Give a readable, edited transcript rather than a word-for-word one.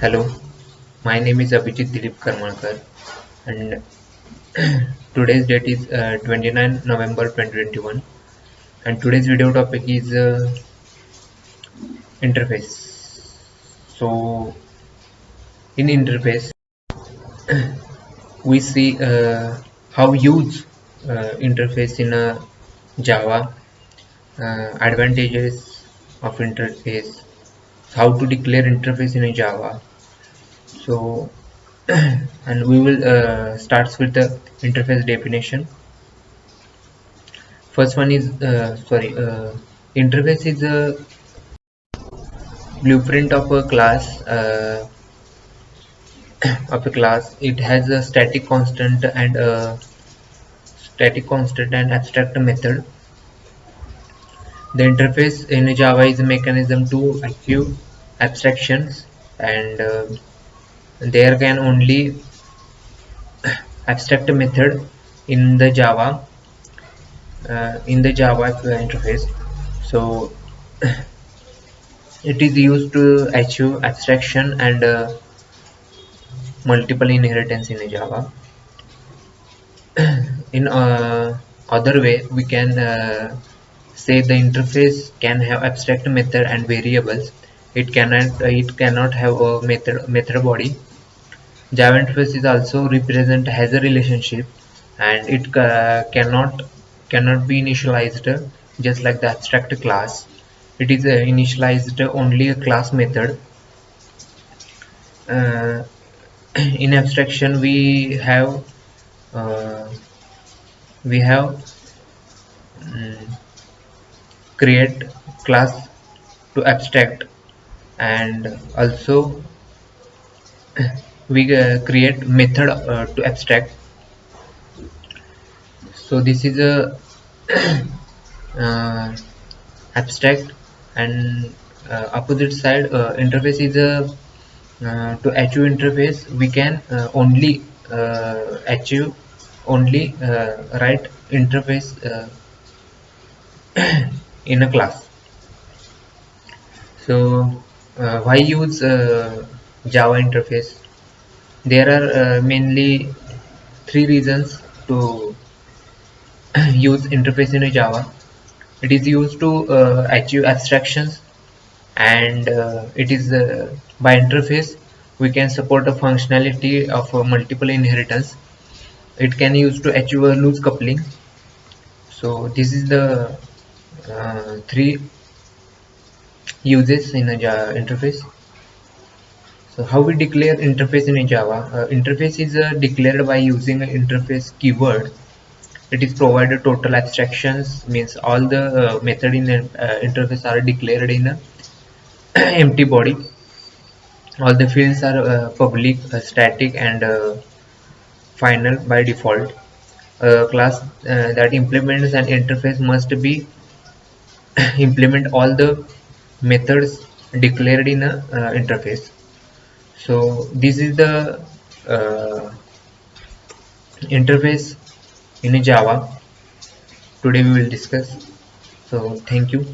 Hello, my name is Abhijit Dilip Karmalkar, and today's date is 29 November 2021, and today's video topic is interface. So, in interface, we see how use interface in Java, advantages of interface, how to declare interface in a Java. So, and we will starts with the interface definition. First one is interface is a blueprint of a class It has a static constant and abstract method. The interface in Java is a mechanism to achieve abstractions, and there can only abstract method in the Java interface. So it is used to achieve abstraction and multiple inheritance in Java. In other way, we can say the interface can have abstract method and variables. It cannot have a method body. Java interface is also represent has a relationship, and it cannot be initialized just like the abstract class. It is initialized only a class method. uh, in abstraction uh, we have create class to abstract, and also we create method to abstract. So this is a uh, abstract, and opposite side interface is a to achieve interface we can only achieve only write interface in a class. So why use Java interface? There are mainly three reasons to use interface in a Java. It is used to achieve abstractions, and it is by interface we can support a functionality of multiple inheritance. It can use to achieve a loose coupling. So this is the three uses in a Java interface. So how we declare interface in a Java? Interface is declared by using an interface keyword. It is provided total abstractions, means all the method in the interface are declared in a empty body. All the fields are public, static, and final by default. A class that implements an interface must be implement all the methods declared in a interface. So this is the interface in Java. Today we will discuss. So thank you.